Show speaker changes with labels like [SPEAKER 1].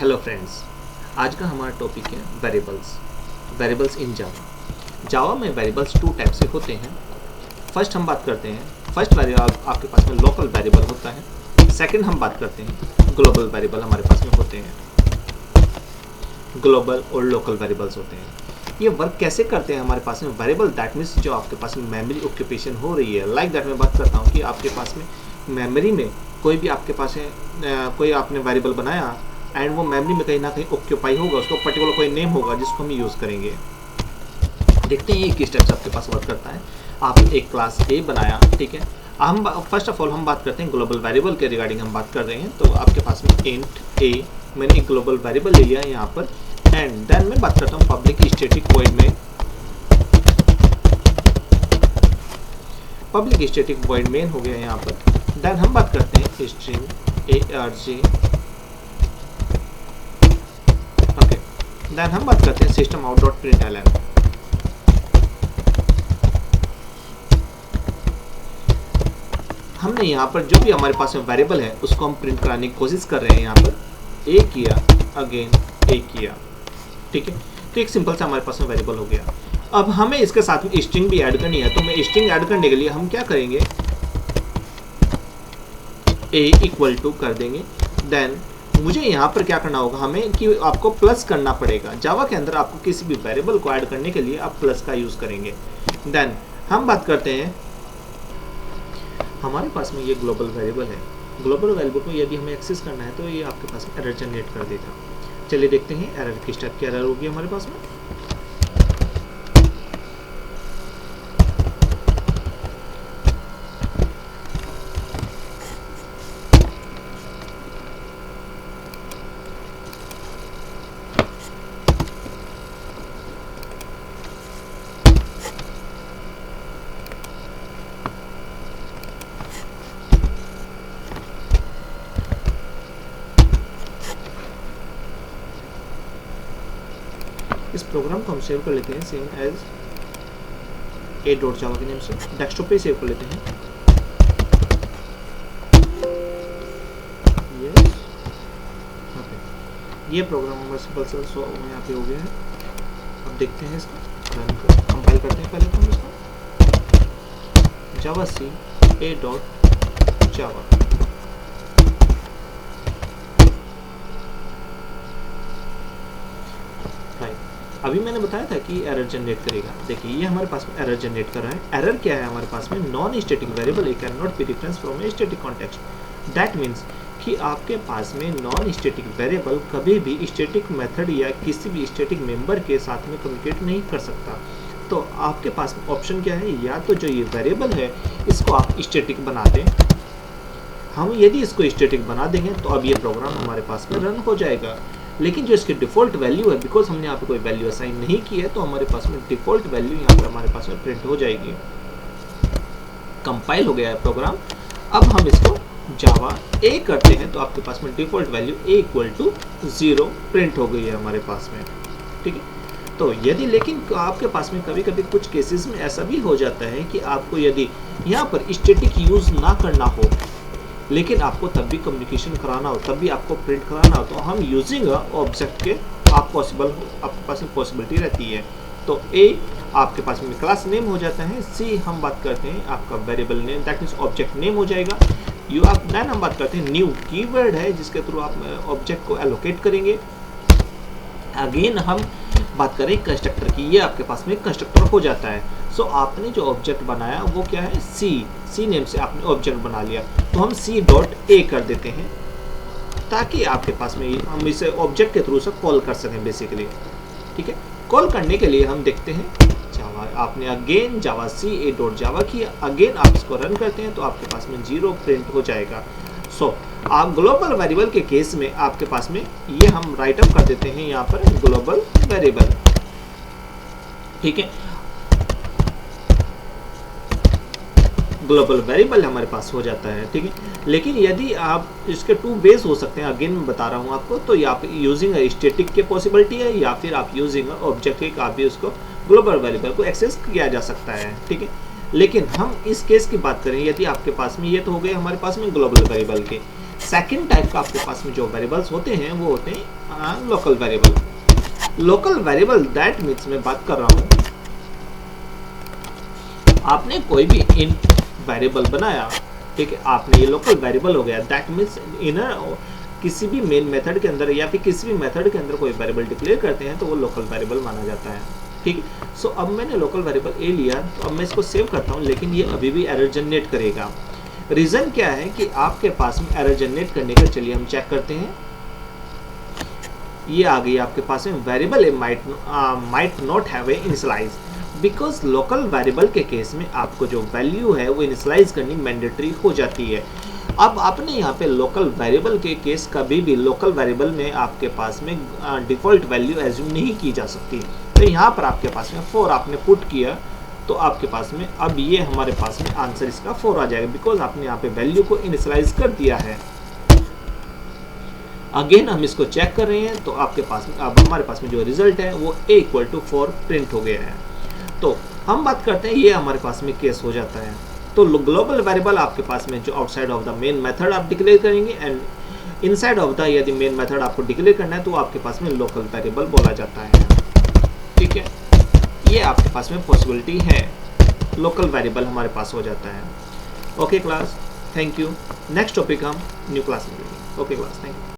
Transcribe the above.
[SPEAKER 1] Hello friends, आज का हमारा टॉपिक है वेरिएबल्स इन जावा। जावा में वेरिएबल्स टू टाइप से होते हैं। फर्स्ट हम बात करते हैं, फर्स्ट वेरिएबल आपके पास में लोकल वेरिएबल होता है। सेकंड हम बात करते हैं ग्लोबल वेरिएबल हमारे पास में होते हैं। ग्लोबल और लोकल वेरिएबल्स होते हैं। ये वर्क कैसे करते हैं हमारे पास में वेरिएबल, दैट मीन्स जो आपके पास में मेमोरी ऑक्यूपेशन हो रही है। लाइक दैट मैं बात करता हूँ कि आपके पास में मेमोरी में कोई भी आपके पास है, कोई आपने वेरिएबल बनाया एंड वो मेमोरी में कहीं ना कहीं ऑक्यूपाई होगा, उसको पर्टिकुलर कोई नेम होगा जिसको हम यूज़ करेंगे। देखते हैं ये किस टाइप से आपके पास वर्क करता है। आपने एक क्लास ए बनाया, ठीक है। हम फर्स्ट ऑफ ऑल हम बात करते हैं ग्लोबल वेरिएबल के रिगार्डिंग हम बात कर रहे हैं। तो आपके पास में इंट ए, मैंने एक ग्लोबल वेरिएबल ले लिया है यहाँ पर, एंड देन मैं बात करता हूँ पब्लिक स्टैटिक वॉइड में। पब्लिक स्टैटिक वॉइड मेन हो गया यहाँ पर। देन हम बात करते हैं स्ट्रिंग arg, ओके। देन हम बात करते हैं सिस्टम आउट डॉट प्रिंटलन। हमने यहाँ पर जो भी हमारे पास में वेरिएबल है उसको हम प्रिंट कराने की कोशिश कर रहे हैं। यहाँ पर ए किया, अगेन ए किया, ठीक है। तो एक सिंपल सा हमारे पास में वेरिएबल हो गया। अब हमें इसके साथ में स्ट्रिंग भी ऐड करनी है, तो मैं स्ट्रिंग ऐड करने के लिए हम क्या करेंगे, ए इक्वल टू कर देंगे। देन मुझे यहाँ पर क्या करना होगा, हमें कि आपको प्लस करना पड़ेगा। जावा के अंदर आपको किसी भी वेरिएबल को ऐड करने के लिए आप प्लस का यूज करेंगे। देन हम बात करते हैं, हमारे पास में ये ग्लोबल वेरिएबल है। ग्लोबल वेरिएबल को यदि हमें एक्सेस करना है तो ये आपके पास एरर जनरेट कर देगा। चलिए देखते हैं एरर किस टाइप की एरर होगी हमारे पास में। इस प्रोग्राम को हम सेव कर लेते हैं same as a dot java के नेम से, डेस्कटॉप पे सेव कर लेते हैं। Yes, okay. ये प्रोग्राम हमारा सिंपल सा सो यहाँ पे हो गया है। अब देखते हैं इसको रन कर, कंपाइल करते हैं पहले तो हम इसको जावा सी ए डॉट जावा। अभी मैंने बताया था कि एरर जनरेट करेगा। देखिए ये हमारे पास में एरर जनरेट कर रहा है। एरर क्या है हमारे पास में, non static variable A can not be reference from a static context. That means कि आपके पास में नॉन स्टैटिक वेरिएबल कभी भी स्टैटिक मेथड या किसी भी स्टैटिक मेंबर के साथ में कम्युनिकेट नहीं कर सकता। तो आपके पास ऑप्शन क्या है, या तो जो ये वेरिएबल है इसको आप स्टैटिक बना दें। हम यदि इसको स्टैटिक बना देंगे तो अब ये प्रोग्राम हमारे पास में रन हो जाएगा। लेकिन जो इसकी डिफ़ॉल्ट वैल्यू है, बिकॉज हमने यहाँ पे कोई वैल्यू असाइन नहीं की है, तो हमारे पास में डिफ़ॉल्ट वैल्यू यहाँ पे हमारे पास में प्रिंट हो जाएगी। कंपाइल हो गया है प्रोग्राम। अब हम इसको जावा ए करते हैं तो आपके पास में default value A equal to 0 print हो गई है हमारे पास में, ठीक है। तो यदि लेकिन आपके पास में कभी कभी कुछ केसेस में ऐसा भी हो जाता है कि आपको यदि यहाँ पर स्टैटिक यूज़ ना करना हो लेकिन आपको तब भी कम्युनिकेशन कराना हो, तब भी आपको प्रिंट कराना हो, तो हम यूजिंग ऑब्जेक्ट के आपके पास में पॉसिबिलिटी रहती है। तो ए आपके पास में क्लास नेम हो जाता है, सी हम बात करते हैं आपका variable name, that means object name हो जाएगा। यू आप देन हम बात करते हैं न्यू कीवर्ड है जिसके थ्रू आप ऑब्जेक्ट को एलोकेट करेंगे। अगेन हम बात करें कंस्ट्रक्टर की, ये आपके पास में कंस्ट्रक्टर हो जाता है। सो आपने जो ऑब्जेक्ट बनाया वो क्या है, सी नेम से आपने ऑब्जेक्ट बना लिया, तो हम सी डॉट ए कर देते हैं ताकि आपके पास में हम इसे ऑब्जेक्ट के थ्रू से कॉल कर सकें बेसिकली, ठीक है। कॉल करने के लिए हम देखते हैं जावा, आपने अगेन जावा सी ए डॉट जावा किया, अगेन आप इसको रन करते हैं तो आपके पास में 0 प्रिंट हो जाएगा। सो आप ग्लोबल वेरिएबल के केस में आपके पास में ये हम राइट अप कर देते हैं यहाँ पर ग्लोबल वेरिएबल, ठीक है। ग्लोबल वेरिएबल हमारे पास हो जाता है, ठीक है। लेकिन यदि आप इसके 2 बेस हो सकते हैं, अगेन मैं बता रहा हूँ आपको, तो या आप यूजिंग स्टैटिक के पॉसिबिलिटी है या फिर आप यूजिंग ऑब्जेक्ट के आप भी उसको ग्लोबल वेरिएबल को एक्सेस किया जा सकता है, ठीक है। लेकिन हम इस केस की बात करें, यदि आपके पास में ये तो हो गए हमारे पास में ग्लोबल वेरिएबल के, सेकंड टाइप का आपके पास में जो वेरिएबल्स होते हैं वो होते हैं local variable. Local variable that means मैं बात कर रहा हूँ, आपने कोई भी इंट वेरिएबल बनाया, ठीक है, आपने ये लोकल वेरिएबल हो गया। दैट मीन्स इनर किसी भी मेन मेथड के अंदर या फिर किसी भी मेथड के अंदर कोई वेरिएबल डिक्लेयर करते हैं तो वो लोकल वेरिएबल माना जाता है, ठीक है। सो अब मैंने लोकल वेरिएबल ए लिया, तो अब मैं इसको सेव करता हूँ, लेकिन ये अभी भी एरर जनरेट करेगा। रीजन क्या है कि आपके पास में एरर जनरेट करने का, चलिए हम चेक करते हैं। ये आ गई आपके पास में variable A might not have a initialize, because local variable के केस में आपको जो वैल्यू है वो इनिशियलाइज करनी मैंडेटरी हो जाती है। अब आपने यहाँ पे लोकल वेरिएबल के केस कभी भी लोकल वेरिएबल में आपके पास में डिफॉल्ट वैल्यू एज्यूम नहीं की जा सकती। तो यहाँ पर आपके पास में 4 आपने पुट किया, तो आपके पास में अब ये हमारे पास में आंसर इसका 4 आ जाएगा, बिकॉज आपने यहाँ पे वैल्यू को इनिशियलाइज कर दिया है। अगेन हम इसको चेक कर रहे हैं, तो आपके पास में अब हमारे पास में जो रिजल्ट है वो a इक्वल टू 4 प्रिंट हो गया है। तो हम बात करते हैं, ये हमारे पास में केस हो जाता है। तो ग्लोबल वेरिएबल आपके पास में जो outside of the main method आप डिक्लेयर करेंगे, एंड इनसाइड ऑफ द यदि मेन मेथड आपको डिक्लेयर करना है तो आपके पास में लोकल वेरिएबल बोला जाता है, ठीक है। ये आपके पास में पॉसिबिलिटी है, लोकल वेरिएबल हमारे पास हो जाता है। Okay class, thank you. Next topic हम न्यू क्लास में लेंगे। Okay class, thank you.